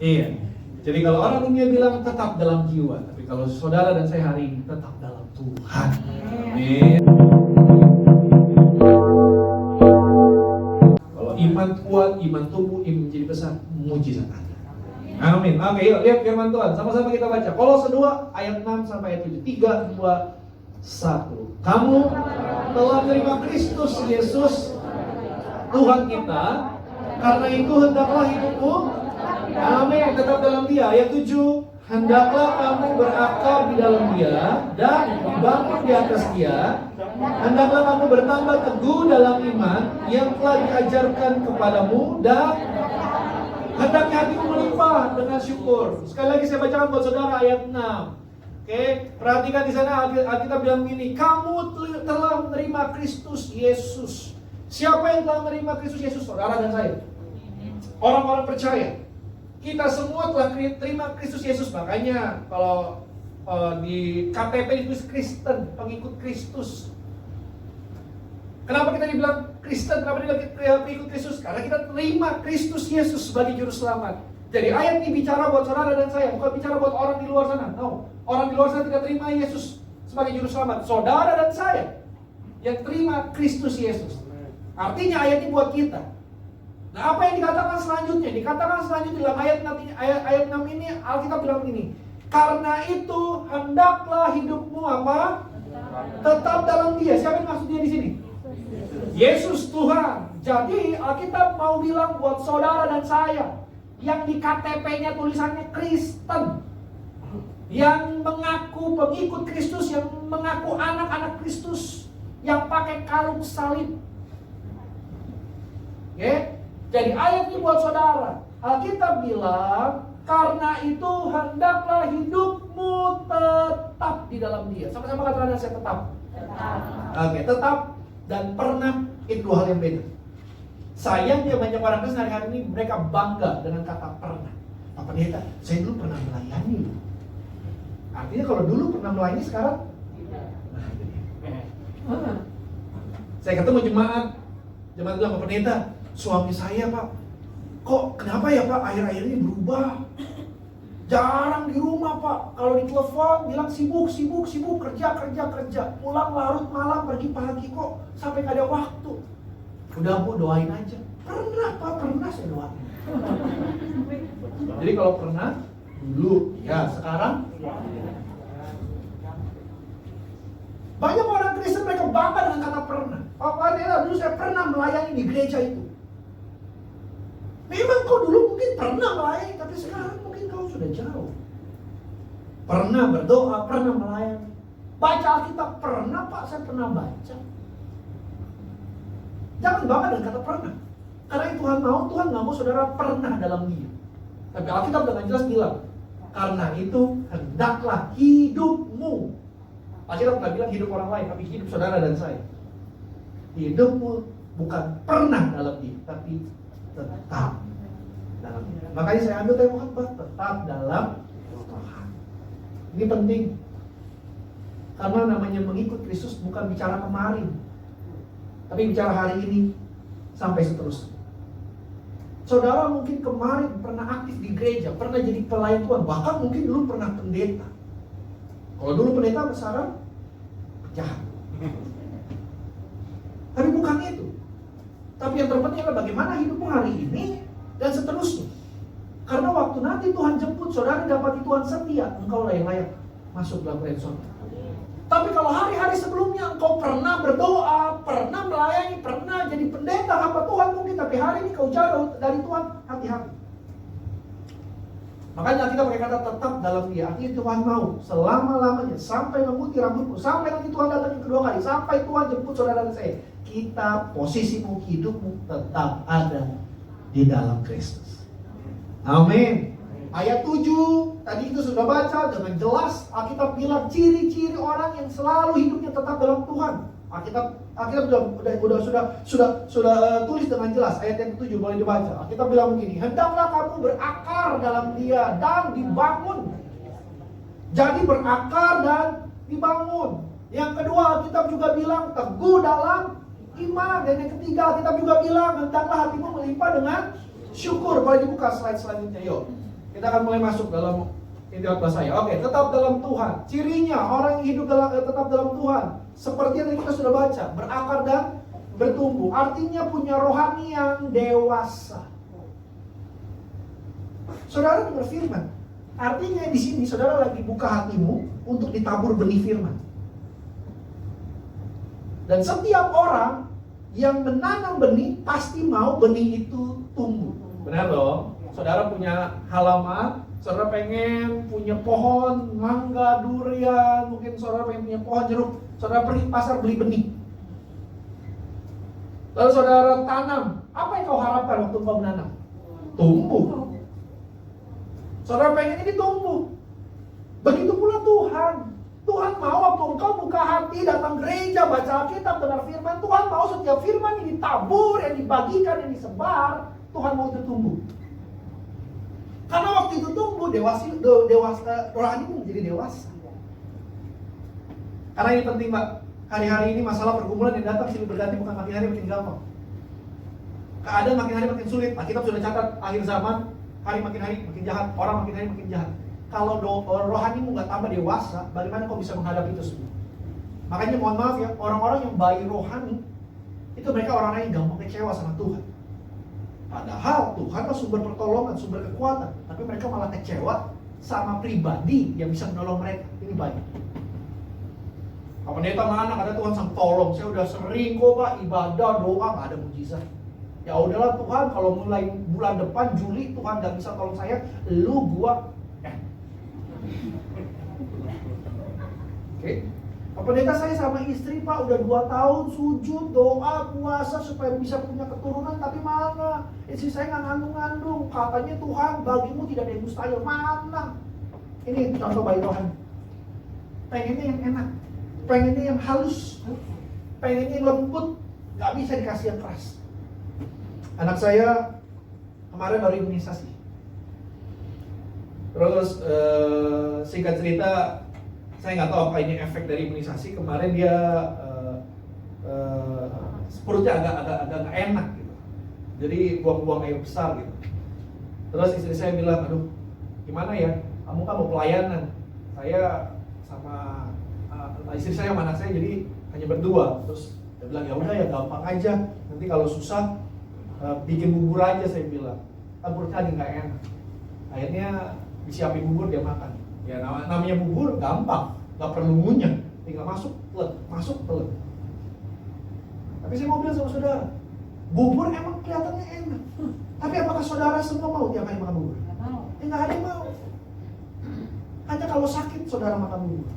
Iya. Jadi kalau orang dunia bilang tetap dalam jiwa, tapi kalau saudara dan saya hari ini tetap dalam Tuhan. Amin. Kalau iman kuat, iman tumbuh, iman menjadi besar, mujizat ada. Amin. Oke, yuk lihat firman Tuhan. Sama-sama kita baca. Kolose 2 ayat 6 sampai ayat 7. 3, 2, 1. Kamu telah menerima Kristus Yesus Tuhan kita, karena itu hendaklah hidupmu, amin, tetap dalam Dia. Ayat 7, hendaklah kamu berakar di dalam Dia dan dibangun di atas Dia. Hendaklah kamu bertambah teguh dalam iman yang telah diajarkan kepadamu, dan hendaknya hatimu melimpah dengan syukur. Sekali lagi saya bacakan buat saudara ayat 6. Oke, perhatikan di sana Alkitab bilang gini, kamu telah menerima Kristus Yesus. Siapa yang telah menerima Kristus Yesus? Saudara dan saya. Orang-orang percaya. Kita semua telah terima Kristus Yesus. Makanya kalau di KTP itu Kristen, pengikut Kristus. Kenapa kita dibilang Kristen? Kenapa dibilang pengikut Kristus? Karena kita terima Kristus Yesus sebagai juru selamat. Jadi ayat ini bicara buat saudara dan saya, bukan bicara buat orang di luar sana. No. Orang di luar sana tidak terima Yesus sebagai juru selamat. Saudara dan saya yang terima Kristus Yesus. Artinya ayat ini buat kita. Nah, apa yang dikatakan selanjutnya? Dikatakan selanjutnya dalam ayat 6 ini, Alkitab bilang ini, karena itu hendaklah hidupmu apa? Tetap dalam Dia. Siapa yang maksudnya di sini? Yesus Tuhan. Jadi Alkitab mau bilang buat saudara dan saya yang di KTP-nya tulisannya Kristen, yang mengaku pengikut Kristus, yang mengaku anak-anak Kristus, yang pakai kalung salib. Oke? Jadi ayat ini buat saudara. Alkitab bilang, karena itu hendaklah hidupmu tetap di dalam Dia. Sama-sama katakan saya tetap. Oke, tetap dan pernah itu dua hal yang beda. Sayangnya banyak orang Kristen hari ini mereka bangga dengan kata pernah. Pak Pendeta, saya dulu pernah melayani. Artinya kalau dulu pernah melayani, sekarang nah, itu dia. Saya ketemu jemaat bilang, Pak Pendeta, suami saya Pak, kok kenapa ya Pak akhir-akhir ini berubah? Jarang di rumah Pak, kalau ditelepon bilang sibuk, kerja. Pulang larut malam, pergi pagi, kok sampai gak ada waktu. Udah Bu, doain aja. Pernah Pak, pernah saya doain. Jadi kalau pernah dulu, ya sekarang banyak orang Kristen mereka bangga dengan kata pernah. Pak, dulu saya pernah melayani di gereja itu. Memang kau dulu mungkin pernah melayani, tapi sekarang mungkin kau sudah jauh. Pernah berdoa, pernah melayani. Baca Alkitab, pernah Pak, saya pernah baca. Jangan bangga dengan kata pernah. Karena itu Tuhan nggak mau saudara pernah dalam Dia. Tapi Alkitab dengan jelas bilang, karena itu hendaklah hidupmu. Alkitab nggak bilang hidup orang lain, tapi hidup saudara dan saya. Hidupmu bukan pernah dalam Dia, tapi tetap dalam Dia. Makanya saya ambil tema khotbah, tetap dalam Tuhan. Ini penting. Karena namanya mengikut Kristus bukan bicara kemarin, tapi bicara hari ini sampai seterusnya. Saudara mungkin kemarin pernah aktif di gereja, pernah jadi pelayan Tuhan, bahkan mungkin dulu pernah pendeta. Kalau dulu pendeta besaran jahat. Tapi bukan itu. Tapi yang terpenting adalah bagaimana hidupmu hari ini dan seterusnya. Karena waktu nanti Tuhan jemput, saudara dapati Tuhan setia, engkau lah yang layak masuk dalam friendzone. Tapi kalau hari-hari sebelumnya engkau pernah berdoa, pernah melayani, pernah jadi pendeta hamba Tuhan mungkin, tapi hari ini kau jauh dari Tuhan, hati-hati. Makanya kita pakai kata tetap dalam Dia. Artinya Tuhan mau selama-lamanya, sampai memutih rambutmu, sampai nanti Tuhan datang yang kedua kali, sampai Tuhan jemput saudara dan saya. Kita posisimu, hidupmu tetap ada di dalam Kristus. Amin. Ayat 7 tadi itu sudah baca dengan jelas. Alkitab bilang ciri-ciri orang yang selalu hidupnya tetap dalam Tuhan. Alkitab sudah tulis dengan jelas. Ayat yang ke-7 boleh dibaca. Alkitab bilang begini, hendaklah kamu berakar dalam Dia dan dibangun. Jadi berakar dan dibangun. Yang kedua Alkitab juga bilang teguh dalam iman. Dan yang ketiga Alkitab juga bilang hendaklah hatimu melimpah dengan syukur. Boleh dibuka slide selanjutnya, yuk. Kita Kita akan mulai masuk dalam inti khotbah saya. Oke, tetap dalam Tuhan. Cirinya orang yang hidup tetap dalam Tuhan, seperti yang kita sudah baca, berakar dan bertumbuh. Artinya punya rohani yang dewasa. Saudara dengar firman. Artinya di sini saudara lagi buka hatimu untuk ditabur benih firman. Dan setiap orang yang menanam benih pasti mau benih itu tumbuh. Benar dong? Saudara punya halaman, saudara pengen punya pohon mangga, durian, mungkin saudara pengen punya pohon jeruk, saudara pergi pasar beli benih. Lalu saudara tanam, apa yang kau harapkan waktu kau menanam? Tumbuh. Saudara pengen ini tumbuh. Begitu pula Tuhan. Tuhan mau waktu engkau buka hati, datang gereja, baca Alkitab, dengar firman, Tuhan mau setiap firman yang ditabur, yang dibagikan, yang disebar, Tuhan mau itu tumbuh. Karena waktu itu tumbuh, rohanimu menjadi dewasa. Karena ini penting, Mbak. Hari-hari ini masalah pergumulan yang datang silih berganti, bukan makin hari makin gampang. Keadaan makin hari makin sulit. Alkitab sudah catat akhir zaman, hari makin hari makin jahat, orang makin hari makin jahat. Kalau rohanimu nggak tambah dewasa, bagaimana kau bisa menghadapi itu semua? Makanya mohon maaf ya, orang-orang yang bayi rohani, itu mereka orang-orang yang gampang kecewa sama Tuhan. Padahal Tuhan adalah sumber pertolongan, sumber kekuatan. Tapi mereka malah kecewa sama pribadi yang bisa menolong mereka. Ini baik. Pak pendeta mana kata Tuhan sang tolong? Saya udah sering kok Pak ibadah, doa, nggak ada mujizat. Ya udahlah Tuhan, kalau mulai bulan depan Juli Tuhan nggak bisa tolong saya, gua. Oke. Pak pendeta saya sama istri Pak udah 2 tahun sujud, doa, puasa supaya bisa punya keturunan, tapi mana? Istri saya nggak ngandung-ngandung. Katanya Tuhan bagimu tidak ada yang mustahil. Mana? Ini contoh bayi rohani. Pengennya yang enak, pengennya yang halus, pengennya yang lembut, nggak bisa dikasih yang keras. Anak saya kemarin baru imunisasi. Terus singkat cerita, saya nggak tahu apa ini efek dari imunisasi. Kemarin dia perutnya agak nggak enak gitu. Jadi buang-buang air besar gitu. Terus istri saya bilang, aduh gimana ya? Kamu kan mau pelayanan. Saya sama istri saya sama anak saya jadi hanya berdua. Terus dia bilang ya udah ya gampang aja. Nanti kalau susah bikin bubur aja, saya bilang. Kan perutnya lagi nggak enak. Akhirnya disiapin bubur, dia makan. Ya namanya bubur gampang, nggak perlu ngunyah, tinggal masuk telet. Tapi saya mau bilang sama saudara, bubur emang kelihatannya enak. Tapi apakah saudara semua mau tiap hari makan bubur? Nggak ada yang mau. Hanya kalau sakit saudara makan bubur.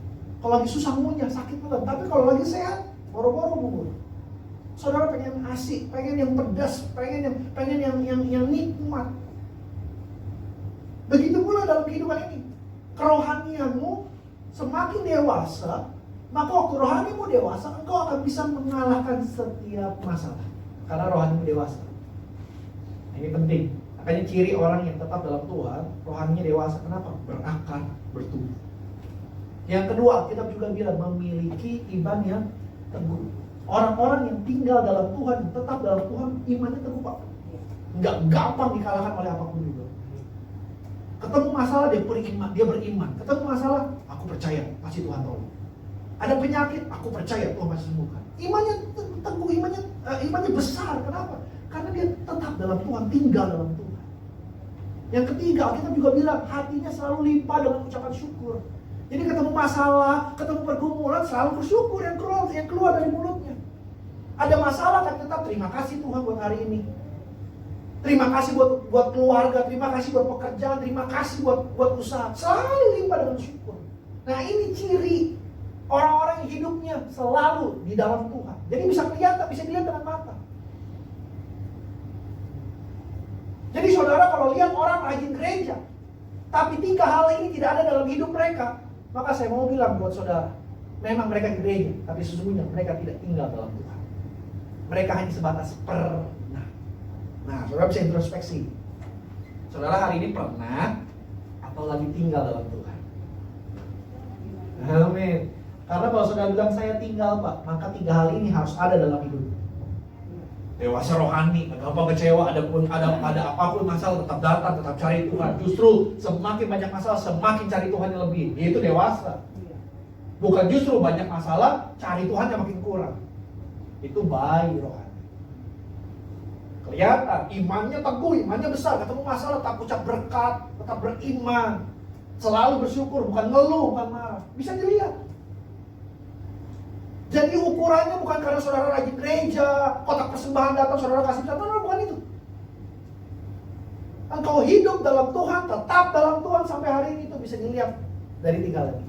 Kalau lagi susah ngunyah, sakit banget. Tapi kalau lagi sehat, boro-boro bubur. Saudara pengen asik, pengen yang pedas, pengen yang nikmat. Begitu pula dalam kehidupan ini. Kerohanianmu semakin dewasa, maka waktu rohanimu dewasa, engkau akan bisa mengalahkan setiap masalah. Karena rohanimu dewasa. Ini penting. Makanya ciri orang yang tetap dalam Tuhan, rohaninya dewasa. Kenapa? Berakar, bertumbuh. Yang kedua, kita juga bilang memiliki iman yang teguh. Orang-orang yang tinggal dalam Tuhan, tetap dalam Tuhan, imannya teguh Pak. Nggak gampang dikalahkan oleh apapun juga. Ketemu masalah dia beriman. Ketemu masalah, aku percaya pasti Tuhan tolong. Ada penyakit, aku percaya Tuhan pasti sembuhkan. Imannya teguh, imannya besar. Kenapa? Karena dia tetap dalam Tuhan, tinggal dalam Tuhan. Yang ketiga, kita juga bilang hatinya selalu limpah dengan ucapan syukur. Jadi ketemu masalah, ketemu pergumulan, selalu bersyukur yang keluar dari mulutnya. Ada masalah kan tetap terima kasih Tuhan buat hari ini. Terima kasih buat keluarga, terima kasih buat pekerjaan, terima kasih buat usaha. Selalu limpah dengan syukur. Nah ini ciri orang-orang yang hidupnya selalu di dalam Tuhan. Jadi bisa kelihatan, bisa dilihat dengan mata. Jadi saudara kalau lihat orang rajin gereja, tapi 3 hal ini tidak ada dalam hidup mereka, maka saya mau bilang buat saudara, memang mereka di gereja, tapi sesungguhnya mereka tidak tinggal dalam Tuhan. Mereka hanya sebatas pernah. Nah, saudara bisa introspeksi. Saudara hari ini pernah atau lagi tinggal dalam Tuhan? Amin. Karena kalau saudara bilang saya tinggal Pak, maka 3 hal ini harus ada dalam hidup. Dewasa rohani, gak gampang kecewa, ada apapun masalah tetap datang, tetap cari Tuhan. Justru semakin banyak masalah, semakin cari Tuhan yang lebih. Itu dewasa. Bukan justru banyak masalah, cari Tuhan yang makin kurang. Itu bayi rohani. Kelihatan, imannya teguh, imannya besar, ketemu masalah, tak ucap berkat, tetap beriman. Selalu bersyukur, bukan ngeluh, bukan marah. Bisa dilihat. Jadi ukurannya bukan karena saudara rajin gereja, kotak persembahan datang, saudara kasih besar, bukan itu. Engkau hidup dalam Tuhan, tetap dalam Tuhan sampai hari ini, itu bisa dilihat dari tinggalan.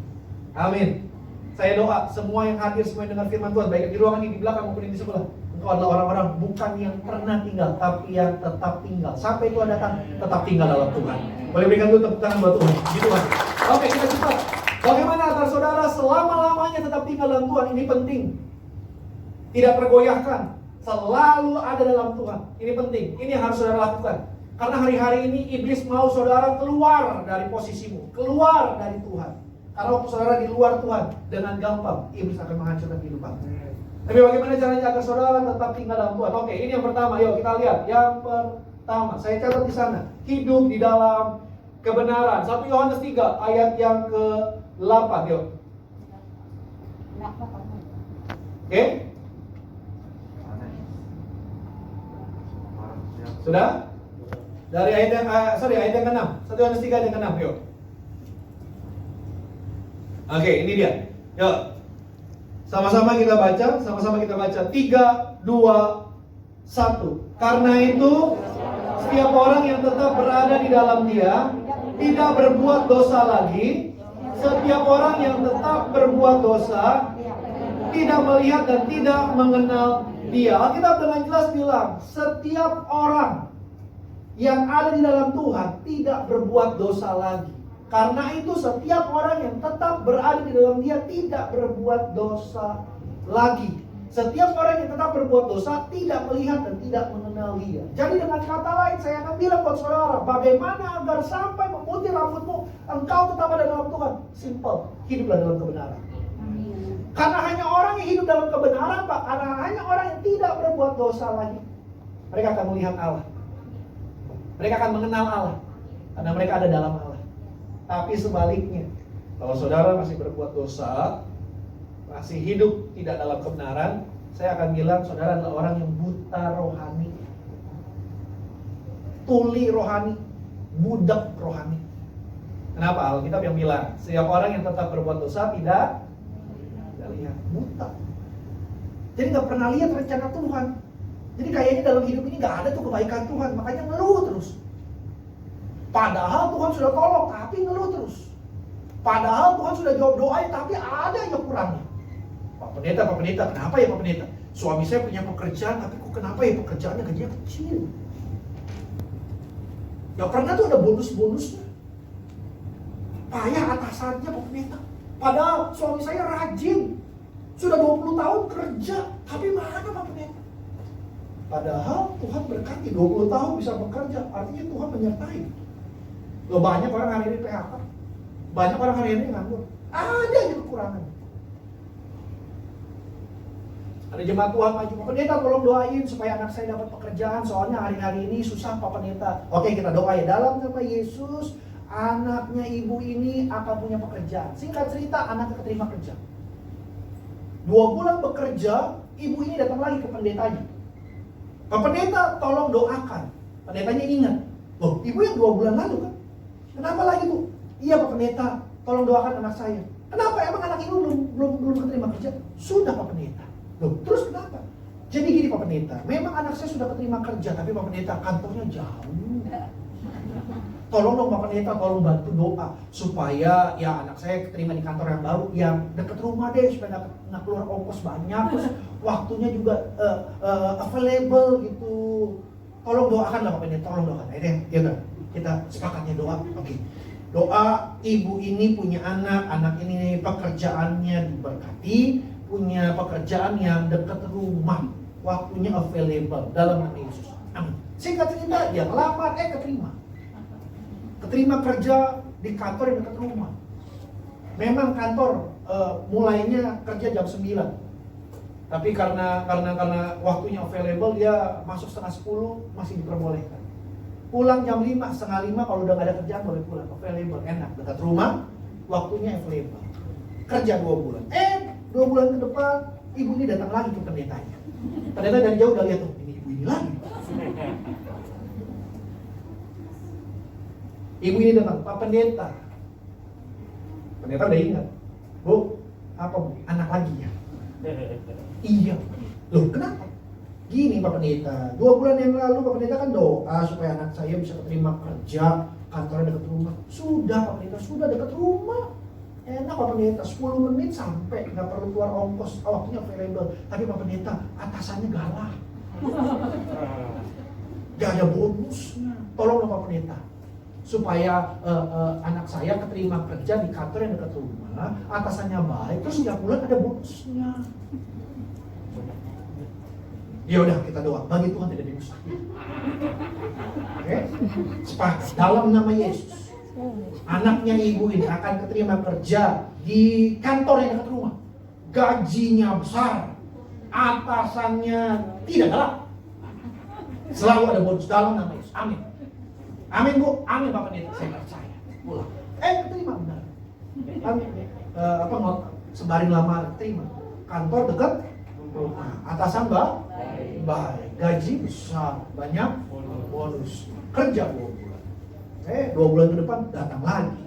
Amin. Saya doa, semua yang hadir, semua yang dengar firman Tuhan, baik di ruangan ini, di belakang maupun di sebelah, engkau adalah orang-orang bukan yang pernah tinggal, tapi yang tetap tinggal. Sampai Tuhan datang, tetap tinggal dalam Tuhan. Boleh berikan dulu tepuk tangan buat Tuhan. Gitu Mas. Oke, kita cepat. Bagaimana agar saudara selama-lamanya tetap tinggal dalam Tuhan? Ini penting. Tidak tergoyahkan. Selalu ada dalam Tuhan. Ini penting. Ini yang harus saudara lakukan. Karena hari-hari ini iblis mau saudara keluar dari posisimu, keluar dari Tuhan. Karena waktu saudara di luar Tuhan, dengan gampang iblis akan menghancurkan kehidupan. Tapi bagaimana caranya agar saudara tetap tinggal dalam Tuhan? Oke, ini yang pertama. Yuk kita lihat. Yang pertama, saya catat di sana. Hidup di dalam kebenaran. 1 Yohanes 3 ayat yang ke-8. Yuk. Oke? Sudah? Dari ayat yang ayat yang ke-6. 1 Yohanes 3 ayat yang ke-6. Yuk. Oke, ini dia. Yuk. Sama-sama kita baca, 3, 2, 1. Karena itu setiap orang yang tetap berada di dalam Dia tidak berbuat dosa lagi. Setiap orang yang tetap berbuat dosa tidak melihat dan tidak mengenal Dia. Alkitab dengan jelas bilang, setiap orang yang ada di dalam Tuhan tidak berbuat dosa lagi. Karena itu setiap orang yang tetap berada di dalam Dia tidak berbuat dosa lagi. Setiap orang yang tetap berbuat dosa tidak melihat dan tidak mengenal Dia. Jadi dengan kata lain saya akan bilang buat saudara, bagaimana agar sampai memutih rambutmu engkau tetap ada dalam Tuhan? Simple, hiduplah dalam kebenaran. Karena hanya orang yang hidup dalam kebenaran, Pak, karena hanya orang yang tidak berbuat dosa lagi, mereka akan melihat Allah. Mereka akan mengenal Allah karena mereka ada dalam Allah. Tapi sebaliknya, kalau saudara masih berbuat dosa, masih hidup tidak dalam kebenaran, saya akan bilang saudara adalah orang yang buta rohani, tuli rohani, budak rohani. Kenapa? Alkitab yang bilang setiap orang yang tetap berbuat dosa tidak lihat, buta. Jadi nggak pernah lihat rencana Tuhan. Jadi kayaknya dalam hidup ini nggak ada tuh kebaikan Tuhan, makanya ngeluh terus. Padahal Tuhan sudah tolong, tapi ngeluh terus. Padahal Tuhan sudah jawab doanya, tapi ada yang kurangnya. Pak Pendeta, kenapa ya Pak Pendeta? Suami saya punya pekerjaan, tapi kok kenapa ya pekerjaannya gajinya kecil? Ya karena tuh ada bonus-bonusnya. Payah atasannya Pak Pendeta. Padahal suami saya rajin, sudah 20 tahun kerja, tapi mana Pak Pendeta? Padahal Tuhan berkati 20 tahun bisa bekerja, artinya Tuhan menyertai. Loh, banyak orang hari ini PHK, banyak orang hari ini nganggur, ada yang kekurangan. Ada jemaat Tuhan maju, Pak Pendeta tolong doain supaya anak saya dapat pekerjaan, soalnya hari-hari ini susah Pak Pendeta. Oke, kita doa ya, dalam nama Yesus, anaknya ibu ini akan punya pekerjaan. Singkat cerita, anaknya keterima kerja. 2 bulan bekerja, ibu ini datang lagi ke pendetanya. Pak Pendeta tolong doakan. Pendetanya ingat, loh ibu yang 2 bulan lalu kan, kenapa lagi Bu? Iya Pak Pendeta, tolong doakan anak saya. Kenapa? Emang anak ibu belum keterima kerja? Sudah Pak Pendeta. Loh terus kenapa? Jadi gini Pak Pendeta, memang anak saya sudah keterima kerja, tapi Pak Pendeta kantornya jauh. Tolong dong Pak Pendeta, tolong bantu doa supaya ya anak saya keterima di kantor yang baru, yang dekat rumah deh, supaya nggak keluar ongkos banyak, terus waktunya juga available gitu. Tolong doakan lah Pak Pendeta, tolong doakan. Akhirnya ya kan, kita sepakatnya doa. Oke. Doa ibu ini punya anak ini pekerjaannya diberkati, punya pekerjaan yang dekat rumah, waktunya available dalam nama Yesus. Amin. Singkat cerita, dia ngelamar, keterima kerja di kantor yang dekat rumah. Memang kantor mulainya kerja jam 9. Tapi karena waktunya available, dia masuk 9:30 masih diperbolehkan. Pulang jam 5, setengah 5 kalau udah gak ada kerjaan boleh pulang. Available, enak, dekat rumah, waktunya available. Kerja 2 bulan. 2 bulan ke depan, ibu ini datang lagi ke pendetanya. Pendeta dari jauh udah lihat tuh, ini ibu ini lagi. Ibu ini datang, Pak Pendeta. Pendeta udah ingat, Bu, apa Bu? Anak lagi ya? Iya. Loh, kenapa? Gini Pak Pendeta, 2 bulan yang lalu Pak Pendeta kan doa supaya anak saya bisa terima kerja, kantornya dekat rumah. Sudah Pak Pendeta, sudah dekat rumah. Enak Pak Pendeta, 10 menit sampai, nggak perlu keluar ongkos, waktunya available. Tapi Pak Pendeta, atasannya galak. Gak ada bonusnya. Tolong Pak Pendeta, supaya anak saya keterima kerja di kantor yang dekat rumah, atasannya baik, terus setiap bulan ada bonusnya. Ya udah, kita doa, bagi Tuhan tidak ada yang mustahil. Oke? Sepakat dalam nama Yesus. Anaknya ibu ini akan keterima kerja di kantor yang dekat rumah. Gajinya besar, atasannya tidak galak. Selalu ada bonus dalam nama Yesus. Amin. Amin Bu, amin Bapak Pendeta, saya percaya. Pulang. Terima benar. Amin. Sebarin lamaran, terima. Kantor dekat rumah. Atasan baik, gaji besar, banyak bonus. Kerja 2 bulan. 2 bulan ke depan datang lagi.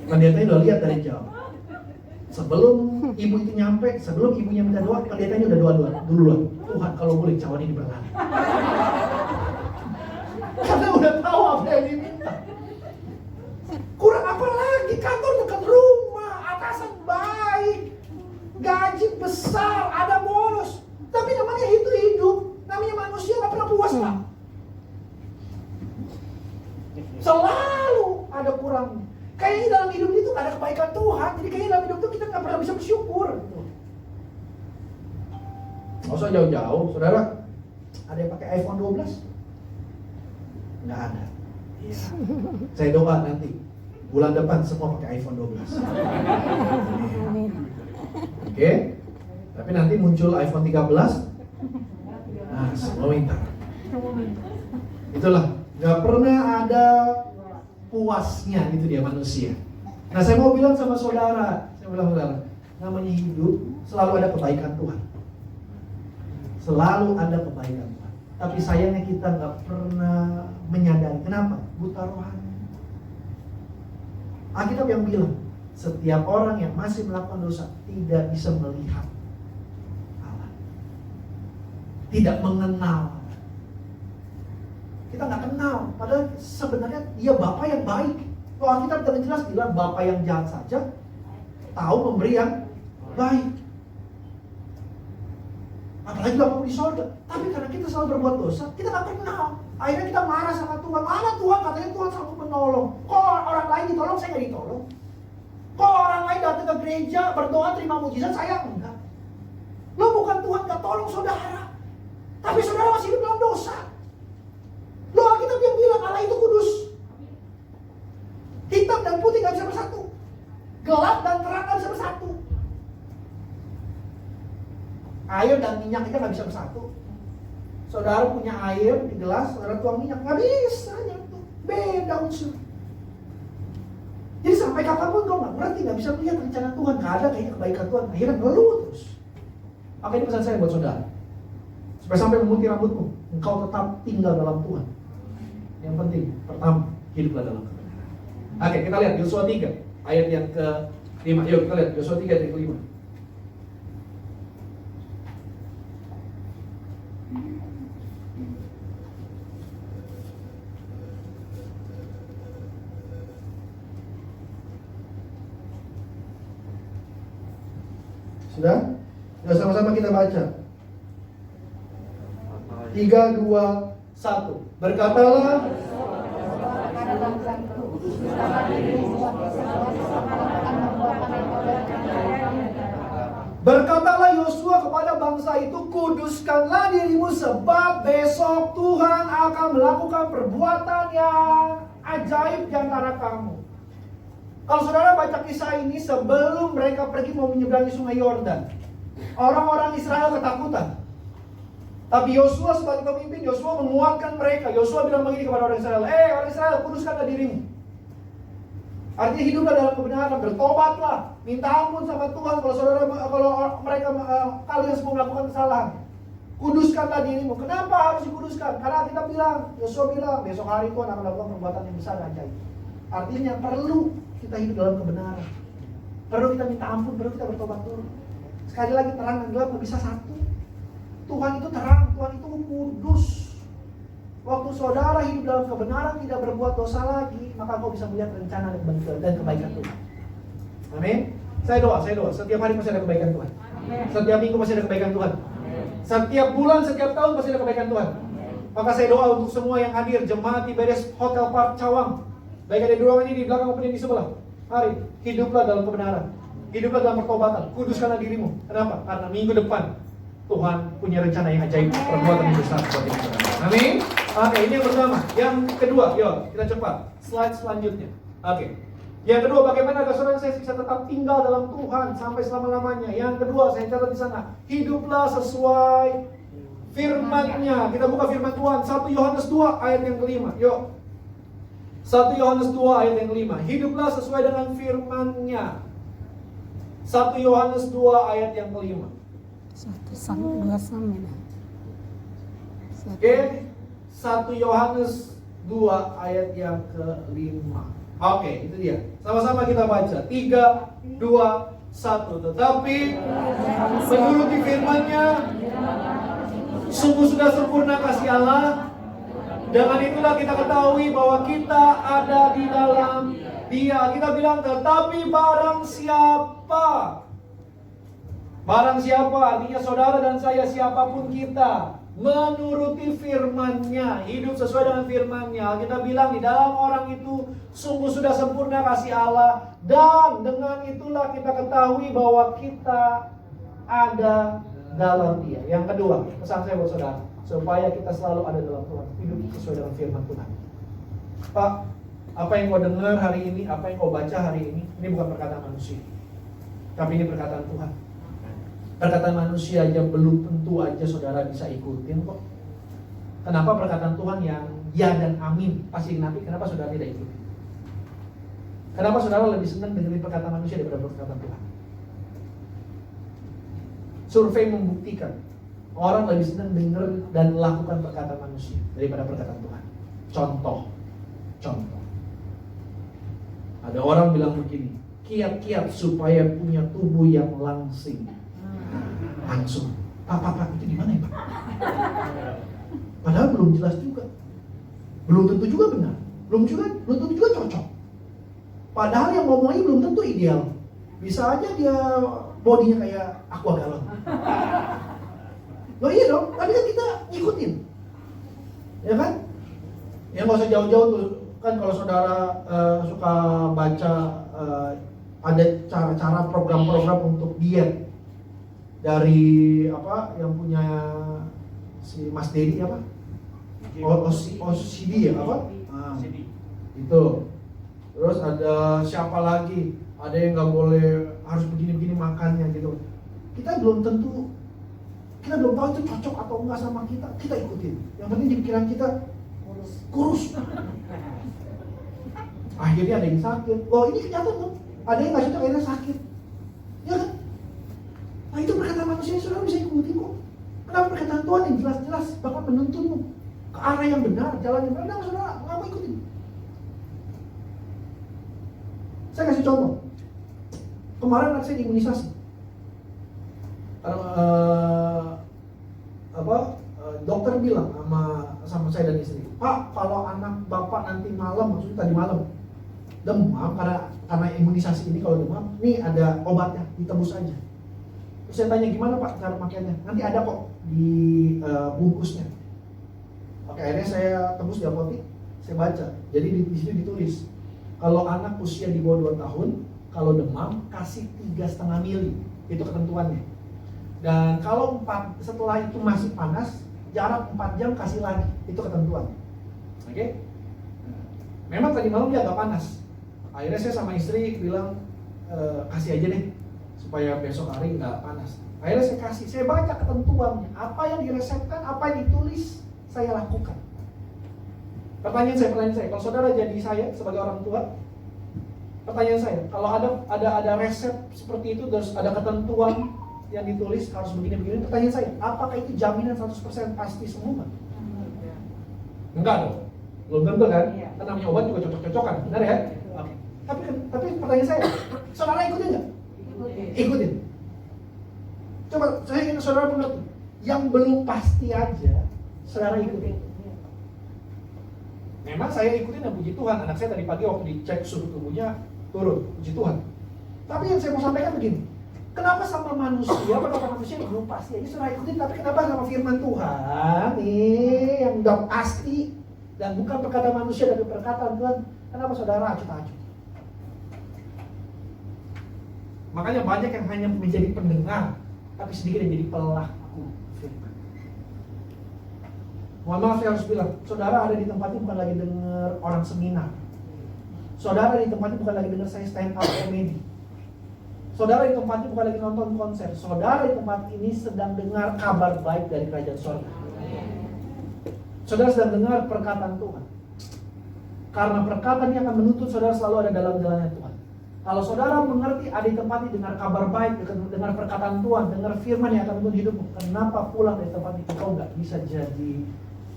Pendetanya udah lihat dari jauh. Sebelum ibu itu nyampe, sebelum ibunya minta doa, pendetanya udah doa duluan. Tuhan kalau boleh cawan ini berlari. Karena udah tahu apa yang diminta. Kurang apa lagi, kantor dekat rumah, atasan baik, gaji besar, ada bonus. Tapi namanya itu hidup, namanya manusia gak pernah puas Pak. Selalu ada kurangnya. Kayaknya dalam hidup itu gak ada kebaikan Tuhan. Jadi kayaknya dalam hidup itu kita gak pernah bisa bersyukur. Gak usah jauh-jauh, saudara. Ada yang pakai iPhone 12? Nggak ada. Iya. Saya doa nanti bulan depan semua pakai iPhone 12. Oke? Tapi nanti muncul iPhone 13. Nah, semua minta. Itulah, nggak pernah ada puasnya gitu dia manusia. Nah, saya mau bilang sama saudara, namanya hidup selalu ada kebaikan Tuhan. Selalu ada kebaikan Tuhan. Tapi sayangnya kita nggak pernah menyadari. Kenapa? Buta rohani. Alkitab yang bilang, setiap orang yang masih melakukan dosa tidak bisa melihat Allah, tidak mengenal. Kita nggak kenal, padahal sebenarnya dia Bapa yang baik. Kalau Alkitab dengan jelas bilang Bapa yang jahat saja tahu memberi yang baik. Apalagi Bapa di sorga. Tapi karena kita selalu berbuat dosa, kita nggak kenal. Akhirnya kita marah sama Tuhan. Mana Tuhan? Katanya Tuhan sanggup menolong. Kok orang lain ditolong, saya nggak ditolong? Kok orang lain datang ke gereja, berdoa, terima mujizat, saya enggak? Lo bukan Tuhan nggak tolong saudara, tapi saudara masih hidup dalam dosa. Lo Alkitab yang bilang Allah itu kudus. Hitam dan putih nggak bisa bersatu. Gelap dan terang nggak bisa bersatu. Air dan minyak aja nggak bisa bersatu. Saudara punya air di gelas, saudara tuang minyak, nggak bisa nyatu. Beda unsur. Jadi sampai kapanpun kau nggak ngerti, nggak bisa melihat rencana Tuhan, nggak ada kayaknya kebaikan Tuhan, akhirnya ngeluh terus. Maka ini pesan saya buat saudara, supaya sampai memutih rambutmu, engkau tetap tinggal dalam Tuhan. Yang penting, pertama, hiduplah dalam kebenaran. Oke, kita lihat Yosua 3 ayat yang ke-5. Yuk kita lihat Yosua 3 ayat yang ke-5. Sudah? Sudah sama-sama kita baca. 3, 2, 1. Berkatalah Berkatalah Yosua kepada bangsa itu, kuduskanlah dirimu sebab besok Tuhan akan melakukan perbuatan yang ajaib di antara kamu. Kalau saudara baca kisah ini sebelum mereka pergi mau menyeberangi sungai Yordan, orang-orang Israel ketakutan. Tapi Yosua sebagai pemimpin, Yosua menguatkan mereka. Yosua bilang begini kepada orang Israel, orang Israel, kuduskanlah dirimu. Artinya hiduplah dalam kebenaran, bertobatlah, minta ampun sama Tuhan kalau mereka kalian semua melakukan kesalahan. Kuduskanlah dirimu. Kenapa harus dikuduskan? Karena kita bilang, Yosua bilang, besok hari Tuhan akan melakukan perbuatan yang besar dan ajaib. Artinya perlu kita hidup dalam kebenaran. Perlu kita minta ampun, perlu kita bertobat dulu. Sekali lagi, terang dan gelap bisa satu. Tuhan itu terang, Tuhan itu kudus. Waktu saudara hidup dalam kebenaran, tidak berbuat dosa lagi, maka kau bisa melihat rencana dan kebaikan Tuhan. Amin. Saya doa. Setiap hari pasti ada kebaikan Tuhan. Setiap minggu pasti ada kebaikan Tuhan. Setiap bulan, setiap tahun pasti ada kebaikan Tuhan. Maka saya doa untuk semua yang hadir, jemaat di Beres Hotel Park Cawang, baik ada di ruangan ini, di belakang maupun di sebelah. Mari, hiduplah dalam kebenaran. Hiduplah dalam pertobatan. Kuduskanlah dirimu. Kenapa? Karena minggu depan Tuhan punya rencana yang ajaib, perbuatan yang besar buat kita. Amin. Oke, ini yang pertama. Yang kedua, yuk kita cepat. Slide selanjutnya. Oke. Yang kedua, bagaimana agar saudara saya bisa tetap tinggal dalam Tuhan sampai selama-lamanya. Yang kedua, saya catat di sana. Hiduplah sesuai firman-Nya. Kita buka firman Tuhan. 1 Yohanes 2 ayat yang kelima. Yuk. 1 Yohanes 2 ayat yang kelima. Hiduplah sesuai dengan firman-Nya. 1 Yohanes 2 ayat yang kelima. 1 sampai 2 sama. Oke, 1 Yohanes 2 ayat yang kelima. Oke, itu dia. Sama-sama kita baca. 3, 2, 1. Tetapi menuruti firman-Nya, sungguh sudah sempurna kasih Allah. Dengan itulah kita ketahui bahwa kita ada di dalam Dia. Kita bilang, tetapi barang siapa, artinya saudara dan saya, siapapun kita, menuruti firman-Nya, hidup sesuai dengan firman-Nya. Kita bilang di dalam orang itu sungguh sudah sempurna kasih Allah. Dan dengan itulah kita ketahui bahwa kita ada dalam Dia. Yang kedua, pesan saya buat saudara, supaya kita selalu ada dalam Tuhan, hidup sesuai dengan firman Tuhan. Pak, apa yang kau dengar hari ini, apa yang kau baca hari ini bukan perkataan manusia, tapi ini perkataan Tuhan. Perkataan manusia aja belum tentu aja saudara bisa ikutin kok. Kenapa perkataan Tuhan yang ya dan amin pasti nabi, kenapa saudara tidak ikutin? Kenapa saudara lebih senang dengerin perkataan manusia daripada perkataan Tuhan? Survei membuktikan orang lebih senang dengar dan melakukan perkataan manusia daripada perkataan Tuhan. Contoh. Ada orang bilang begini, kiat-kiat supaya punya tubuh yang langsing. Langsung, Pak, itu di mana ya Pak? Padahal belum jelas juga, belum tentu juga benar, belum tentu juga cocok. Padahal yang ngomongnya belum tentu ideal. Bisa aja dia bodinya kayak aqua galon. Loh iya dong, tapi kan kita ngikutin, ya kan? Ya nggak usah jauh-jauh tuh, kan kalau saudara suka baca ada cara-cara program-program untuk diet. Dari apa yang punya si Mas Dedi apa? OCD ya apa? Itu. Terus ada siapa lagi? Ada yang nggak boleh harus begini-begini makannya gitu. Kita belum tahu itu cocok atau enggak sama kita. Kita ikutin. Yang penting di pikiran kita kurus. Akhirnya ada yang sakit. Wah ini kenyataan kan? Ada yang nggak cocok akhirnya sakit. Ya kan? Nah itu perkataan manusia yang saudara bisa ikuti kok. Kenapa perkataan Tuhan yang jelas-jelas bakal menuntunmu ke arah yang benar, jalan yang benar? Kenapa saudara nggak mau ikutin? Saya kasih contoh. Kemarin anak saya diimunisasi. Dokter bilang sama saya dan istri, Pak, kalau anak bapak nanti malam, maksudnya tadi malam demam karena imunisasi ini, kalau demam, nih ada obatnya, ditebus aja. Terus saya tanya, gimana Pak cara pakainya? Nanti ada kok di bungkusnya. Oke, akhirnya saya tebus di apotek, saya baca. Jadi di situ ditulis, kalau anak usia di bawah 2 tahun, kalau demam kasih 3,5 mili, itu ketentuannya. Dan kalau setelah itu masih panas, jarak 4 jam kasih lagi, itu ketentuan. Oke? Memang tadi malam dia agak panas, Akhirnya saya sama istri bilang, kasih aja deh, supaya besok hari nggak panas. Akhirnya saya kasih, saya baca ketentuannya, apa yang diresepkan, apa yang ditulis, saya lakukan. Pertanyaan saya, kalau saudara jadi saya sebagai orang tua, pertanyaan saya, kalau ada resep seperti itu, terus ada ketentuan yang ditulis harus begini-begini, pertanyaan saya, apakah itu jaminan 100% pasti semua? Enggak dong, belum tentu kan? Kan namanya obat juga cocok-cocokan, benar ya? Oke. Tapi pertanyaan saya, saudara ikutin nggak? Ikutin. Coba saya ingin saudara mengerti, yang belum pasti aja, saudara ikutin. Memang saya ikutin dan puji Tuhan, anak saya tadi pagi waktu dicek suhu tubuhnya turun, puji Tuhan. Tapi yang saya mau sampaikan begini, kenapa sama manusia, perkataan manusia yang belum pasti aja saudara ikutin, tapi kenapa sama firman Tuhan nih yang udah pasti dan bukan perkataan manusia tapi perkataan Tuhan, kenapa saudara acut-acut? Makanya banyak yang hanya menjadi pendengar, tapi sedikit yang jadi pelaku firman. Mohon maaf saya harus bilang, saudara ada di tempatnya bukan lagi dengar orang seminar. Saudara di tempatnya bukan lagi dengar saya stand up comedy. Saudara di tempatnya bukan lagi nonton konser. Saudara di tempat ini sedang dengar kabar baik dari kerajaan surga. Saudara sedang dengar perkataan Tuhan. Karena perkataan yang akan menuntut saudara selalu ada dalam jalannya Tuhan. Kalau saudara mengerti ada di tempat ini dengar kabar baik, dengar perkataan Tuhan, dengar firman yang akan menuntut hidupmu, kenapa pulang dari tempat itu kau nggak bisa jadi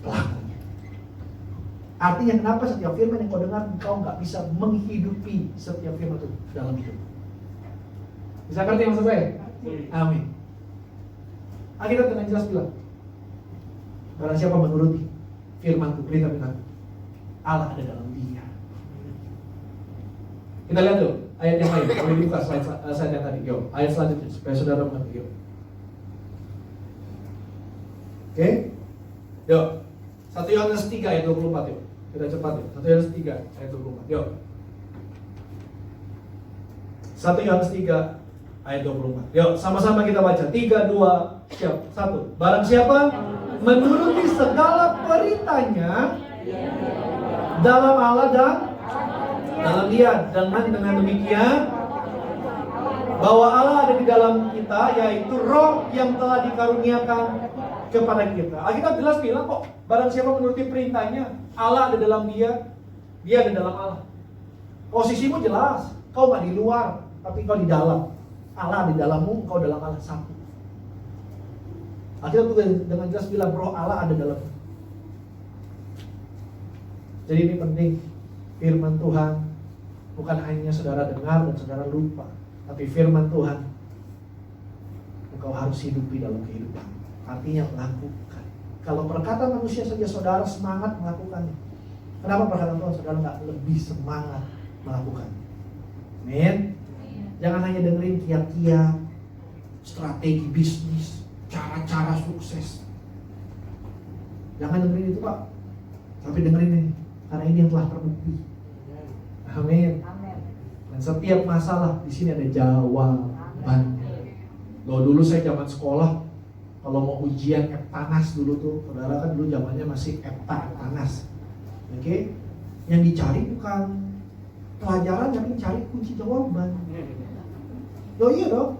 pelakunya? Artinya kenapa setiap firman yang kau dengar kau nggak bisa menghidupi setiap firman itu dalam hidup? Bisa ngerti maksud saya? Amin. Alkitab dengan jelas bilang, barang siapa menuruti firman-Ku, berita firman, Allah ada dalam dia. Kita lihat dulu ayat yang lain. Boleh dibuka slide yang tadi. Yo, ayat selanjutnya supaya saudara mengerti. Yo. Oke? Yo. 1 Yohanes 3 ayat 24 yuk. Kita cepat yuk. 1 Yohanes 3 ayat 24. Yuk. 1 Yohanes 3 ayat 24. Yuk, sama-sama kita baca. 3, 2, siap. 1. Barang siapa menuruti segala beritanya dalam Allah dan dalam dia, dengan demikian bahwa Allah ada di dalam kita, yaitu Roh yang telah dikaruniakan kepada kita. Alkitab jelas bilang kok, barang siapa menuruti perintahnya, Allah ada dalam dia, dia ada dalam Allah. Posisimu jelas, kau nggak di luar, tapi kau di dalam. Allah di dalammu, kau dalam Allah, satu. Alkitab juga dengan jelas bilang Roh Allah ada dalam. Jadi ini penting, firman Tuhan bukan hanya saudara dengar dan saudara lupa, tapi firman Tuhan engkau harus hidupi dalam kehidupan. Artinya melakukan. Kalau perkataan manusia saja saudara semangat melakukannya, kenapa perkataan Tuhan saudara nggak lebih semangat melakukannya? Amin. Jangan hanya dengerin kiat-kiat, strategi bisnis, cara-cara sukses. Jangan dengerin itu Pak, tapi dengerin ini, karena ini yang telah terbukti. Amin. Dan setiap masalah di sini ada jawaban. Loh, dulu saya zaman sekolah, kalau mau ujian Eptanas dulu tuh, saudara kan dulu zamannya masih Eptanas. Oke? Yang dicari bukan pelajaran, tapi cari kunci jawaban. Loh iya dong.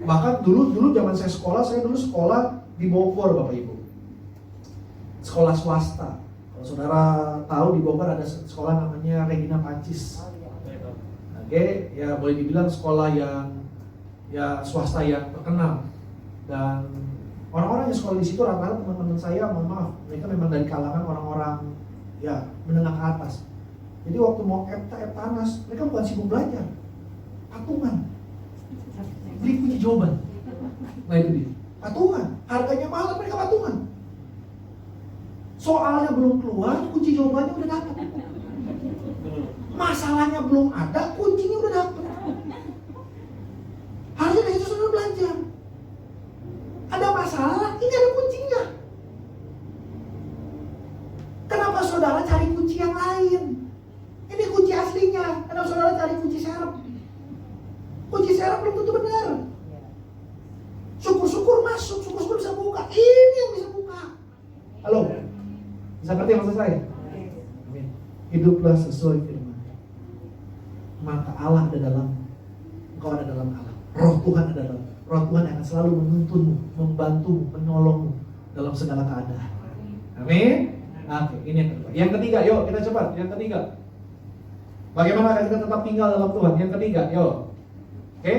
Bahkan dulu zaman saya dulu sekolah di Bogor Bapak Ibu. Sekolah swasta. Kalau saudara tahu di Bogor ada sekolah namanya Regina Pacis. Oke, ya boleh dibilang sekolah yang ya swasta yang terkenal. Dan orang-orang yang sekolah di situ rata-rata teman-teman saya, mohon maaf, mereka memang dari kalangan orang-orang ya menengah ke atas. Jadi waktu mau Eptanas, mereka bukan sibuk belajar, patungan, beli kunci jawaban. Nah itu dia, patungan, harganya mahal mereka patungan. Soalnya belum keluar, kunci jawabannya udah dapat. Masalahnya belum ada, kuncinya udah dapat. Harusnya dari situ saudara belajar. Ada masalah, ini ada kuncinya. Kenapa saudara cari kunci yang lain? Ini kunci aslinya. Kenapa saudara cari kunci serep? Kunci serep belum tentu benar. Syukur-syukur masuk, syukur-syukur bisa buka. Ini yang bisa buka. Halo? Bisa ngerti maksud saya? Amin. Hiduplah sesuai firman. maka Allah ada dalam, engkau ada dalam Allah. Roh Tuhan ada dalam, Roh Tuhan akan selalu menuntunmu, membantumu, menolongmu dalam segala keadaan. Amin. Oke, ini yang kedua. Yang ketiga, yuk kita cepat. Yang ketiga, bagaimana kita tetap tinggal dalam Tuhan? Yang ketiga, yuk. Oke,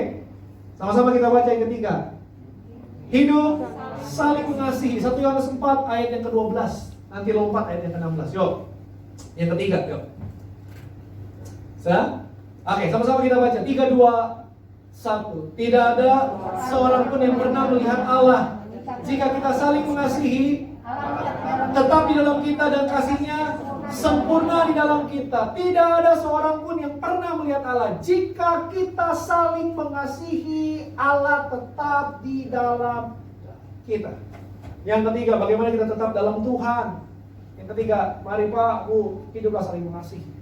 sama-sama kita baca yang ketiga. Hidup saling mengasihi. 1 Yohanes 4 ayat yang ke-12. Nanti lompat ayat yang ke-16. Yuk. Yang ketiga, yuk. Oke, sama-sama kita baca. 3, 2, 1. Tidak ada seorang pun yang pernah melihat Allah. Jika kita saling mengasihi, tetap di dalam kita dan kasihnya sempurna di dalam kita. Tidak ada seorang pun yang pernah melihat Allah. Jika kita saling mengasihi, Allah tetap di dalam kita. Yang ketiga, bagaimana kita tetap dalam Tuhan. Yang ketiga, mari Pak, Bu, hiduplah saling mengasihi.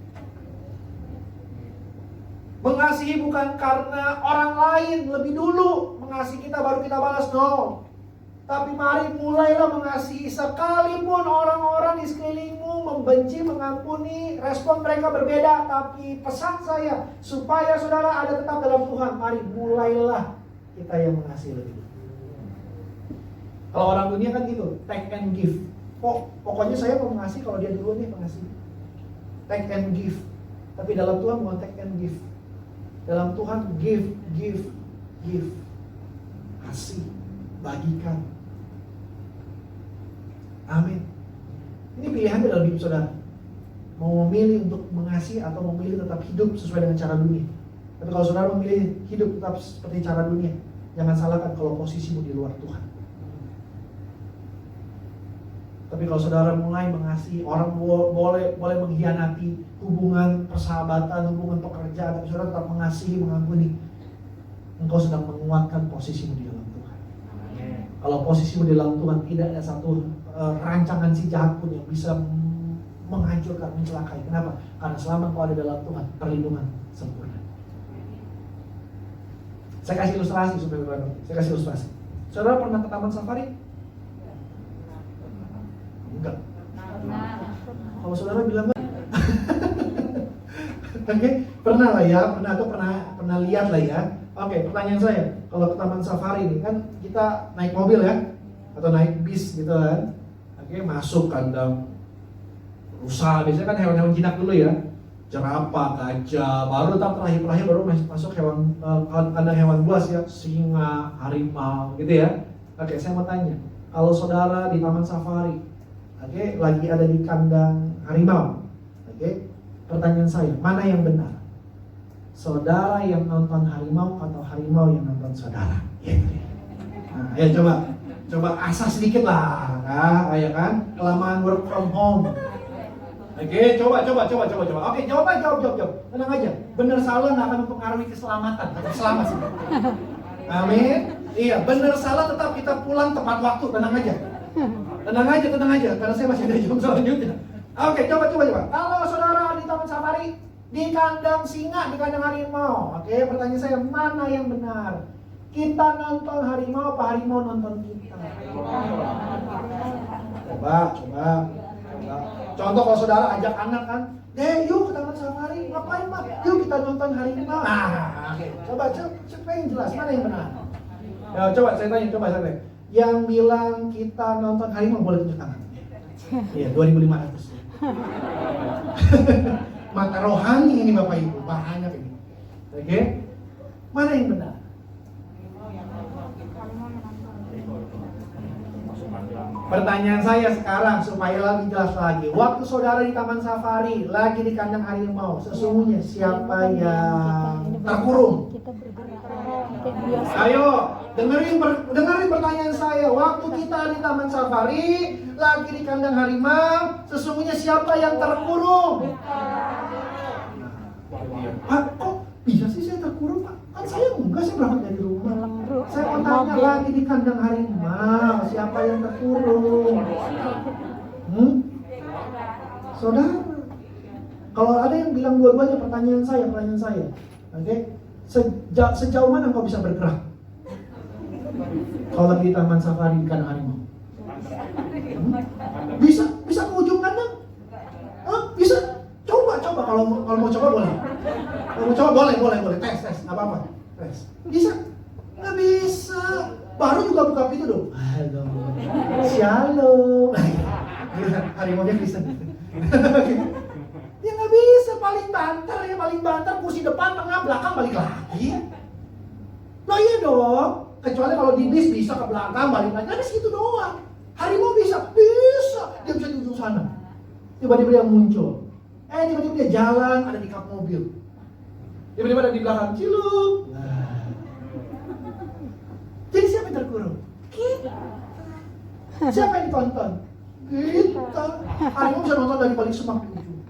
Mengasihi bukan karena orang lain lebih dulu mengasihi kita baru kita balas, no. Tapi mari mulailah mengasihi, sekalipun orang-orang di sekelilingmu membenci, mengampuni, respon mereka berbeda. Tapi pesan saya, supaya saudara ada tetap dalam Tuhan, mari mulailah kita yang mengasihi lebih dulu. Kalau orang dunia kan gitu, take and give. Pokoknya saya mau mengasihi kalau dia duluan nih mengasihi. Take and give. Tapi dalam Tuhan bukan take and give. Dalam Tuhan give. Kasih, bagikan. Amin. Ini pilihannya dalam hidup saudara. Mau memilih untuk mengasihi atau memilih tetap hidup sesuai dengan cara dunia. Tapi kalau saudara memilih hidup tetap seperti cara dunia, jangan salahkan kalau posisimu di luar Tuhan. Tapi kalau saudara mulai mengasihi, orang boleh mengkhianati hubungan persahabatan, hubungan pekerjaan, tapi saudara tetap mengasihi, mengampuni, engkau sedang menguatkan posisimu di dalam Tuhan. Kalau posisimu di dalam Tuhan, tidak ada satu rancangan si jahat pun yang bisa menghancurkan, mencelakai. Kenapa? Karena selama engkau ada dalam Tuhan, perlindungan sempurna. Saya kasih ilustrasi supaya saudara ngerti. Saya kasih ilustrasi. Saudara pernah ke taman safari? Enggak. Kalau saudara bilang oke, pernah lah ya, pernah lihat lah ya. Oke, pertanyaan saya, kalau ke taman safari ini kan kita naik mobil ya, atau naik bis gitu kan. Oke, masuk kandang rusa, biasanya kan hewan-hewan jinak dulu ya, jerapah, gajah, baru terakhir baru masuk hewan kandang hewan buas ya, singa, harimau gitu ya. Oke, saya mau tanya, kalau saudara di taman safari, oke, lagi ada di kandang harimau, oke, pertanyaan saya, mana yang benar? Saudara yang nonton harimau atau harimau yang nonton saudara? Ya, nah, ya coba asah sedikit lah, ya kan? Kelamaan work from home. Oke, coba. Oke, jawab. Tenang aja. Benar salah nggak akan mempengaruhi keselamatan. Tetap selamat sih. Amin. Iya, benar salah tetap kita pulang tepat waktu. Tenang aja. Karena saya masih ada jam selanjutnya. Oke, coba. Kalau saudara di taman safari, di kandang singa, di kandang harimau. Oke, pertanyaan saya, mana yang benar? Kita nonton harimau apa harimau nonton kita? Coba. Contoh kalau saudara ajak anak kan, yuk ke taman safari, ngapain Mak? Yuk kita nonton harimau. Nah, oke. Coba yang jelas, mana yang benar? Ya, coba saya tanya. Yang bilang kita nonton harimau boleh tunjuk tangan. Iya, 2.500. Mata rohani ini Bapak Ibu, banyak ini. Oke? Mana yang benar? Pertanyaan saya sekarang supaya lebih jelas lagi. Waktu saudara di taman safari, lagi di kandang harimau, sesungguhnya siapa yang terkurung? Ayo, dengerin pertanyaan saya. Waktu kita di taman safari, lagi di kandang harimau, sesungguhnya siapa yang terkurung? Pak, kok bisa sih saya terkurung, Pak? Kan saya enggak, saya berangkat dari rumah. Saya mau tanya lagi di kandang harimau, siapa yang terkurung? Saudara, kalau ada yang bilang dua-duanya, pertanyaan saya, oke? Sejauh mana kau bisa bergerak? Kalau lagi di taman safari di kandang harimau, bisa ke ujung kandang? Bisa? Coba kalau mau coba boleh. Mau coba boleh. Tes, nggak apa-apa. Tes. Bisa? Nggak bisa. Baru juga buka pintu dong. Halo. Shalom. Harimaunya Kristen. Ya nggak bisa, paling banter, kursi depan, tengah, belakang balik lagi. Loh iya dong. Kecuali kalau di bis bisa ke belakang, balik lagi. Ada segitu doang. Harimau bisa. Dia bisa di ujung sana. Tiba-tiba dia muncul. Tiba-tiba dia jalan, ada di kap mobil. Tiba-tiba ada di belakang, ciluk. Nah. Jadi siapa yang terkurung? Kita. Siapa yang ditonton? Kita. Harimau bisa nonton dari balik semak di ujung.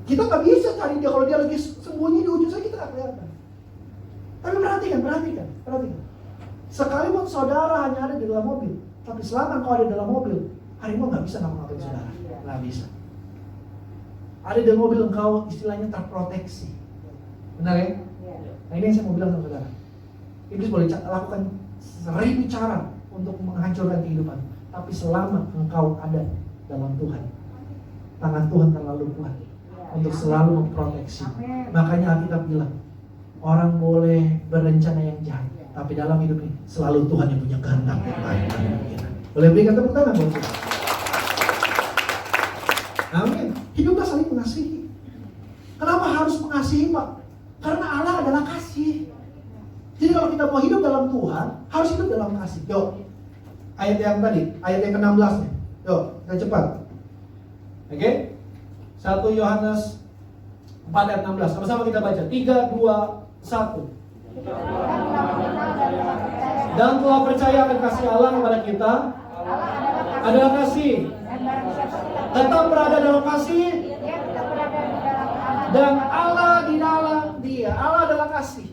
Kita nggak bisa cari dia kalau dia lagi sembunyi di ujung sana, kita nggak kelihatan. Tapi perhatikan. Sekalipun saudara hanya ada di dalam mobil, tapi selama kau ada di dalam mobil, harimau nggak bisa ngapa-ngapain saudara, nggak bisa. Ada di dalam mobil engkau istilahnya terproteksi, benar ya? Nah ini yang saya mau bilang sama saudara. Iblis boleh lakukan 1000 cara untuk menghancurkan kehidupan, tapi selama engkau ada dalam Tuhan, tangan Tuhan terlalu kuat untuk selalu memproteksi. Makanya Alkitab bilang, orang boleh berencana yang jahat, tapi dalam hidup ini selalu Tuhan yang punya kehendak yang baik. Boleh berikan tepuk tangan buat Tuhan. Amin. Hiduplah saling mengasihi. Kenapa harus mengasihi, Pak? Karena Allah adalah kasih. Jadi kalau kita mau hidup dalam Tuhan, harus hidup dalam kasih. Yuk, ayat yang tadi, ayat yang ke-16 nih. Yuk, kita cepat. Oke? 1 Yohanes 4 ayat 16. Sama-sama kita baca. 3, 2, 1. Dan telah percaya akan kasih Allah kepada kita adalah kasih. Tetap berada dalam kasih. Dan Allah di dalam dia. Allah adalah kasih.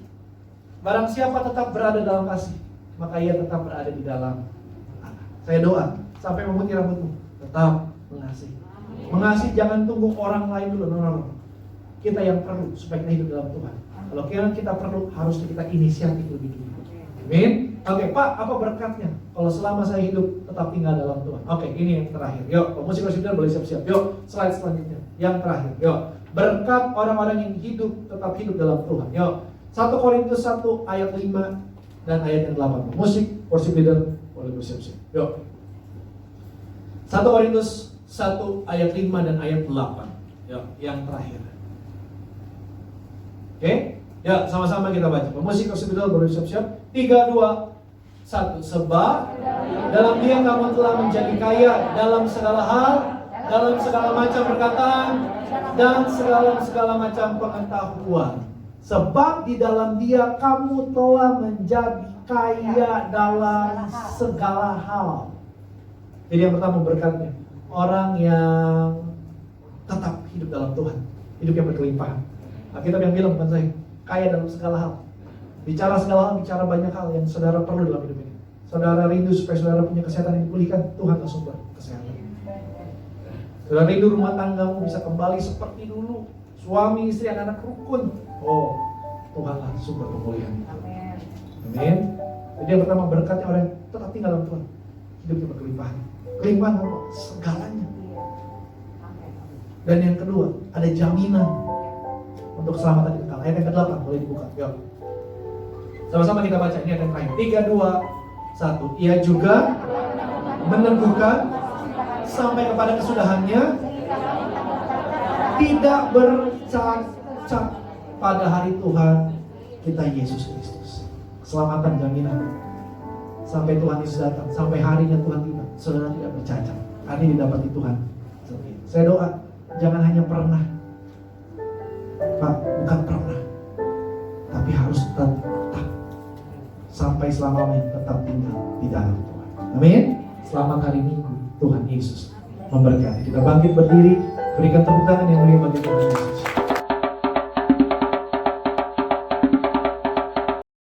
Barang siapa tetap berada dalam kasih, maka ia tetap berada di dalam Allah. Saya doa sampai memutih rambutmu, tetap mengasihi. Mengasihi jangan tunggu orang lain dulu. No. Kita yang perlu supaya kita hidup dalam Tuhan. Kalau kita perlu, harus kita inisiatif lebih dulu. Amin. Oke, Pak, apa berkatnya? Kalau selama saya hidup tetap tinggal dalam Tuhan. Oke, ini yang terakhir. Yuk, musik-musik boleh siap-siap. Yuk, slide selanjutnya. Yang terakhir. Yuk, berkat orang-orang yang tetap hidup dalam Tuhan. Yuk, 1 Korintus 1 ayat 5 dan ayat yang 8. Musik, worship leader boleh bersiap-siap. Yuk. 1 Korintus 1 ayat 5 dan ayat 8. Yuk, yang terakhir. Oke? Ya, sama-sama kita baca. Pemusik hospital boleh siap-siap. 3, 2, 1. Sebab dalam dia kamu telah menjadi kaya dalam segala hal, dalam segala macam perkataan, dan segala macam pengetahuan. Sebab di dalam dia kamu telah menjadi kaya dalam segala hal. Jadi yang pertama berkatnya, orang yang tetap hidup dalam Tuhan, hidup yang berkelimpahan. Alkitab yang bilang bukan saya, kaya dalam segala hal. Bicara segala hal, bicara banyak hal yang saudara perlu dalam hidup ini. Saudara rindu supaya saudara punya kesehatan yang dipulihkan, Tuhanlah sumber kesehatan. Saudara rindu rumah tanggamu bisa kembali seperti dulu, suami, istri, anak-anak rukun. Oh, Tuhanlah sumber pemulihan. Amin. Jadi yang pertama berkatnya orang yang tetap tinggal dalam Tuhan, hidupnya berkelimpahan. Kelimpahan apa? Segalanya. Dan yang kedua, ada jaminan untuk keselamatan kekal. Ayat yang ke-8 boleh dibuka. Yuk. Sama-sama kita baca. Ini ayat yang terakhir. 3, 2, 1. Ia juga meneguhkan sampai kepada kesudahannya, tidak bercacat pada hari Tuhan kita Yesus Kristus. Keselamatan jaminan sampai Tuhan Yesus datang, sampai harinya Tuhan tiba, saudara tidak bercacat. Hari ini didapati Tuhan. Saya doa, jangan hanya pernah, Pak, bukan pernah, tapi harus tetap sampai selamanya tetap tinggal di dalam Tuhan. Amin. Selamat hari Minggu, Tuhan Yesus memberkati. Kita bangkit berdiri, berikan tepuk tangan yang meriah bagi Tuhan Yesus.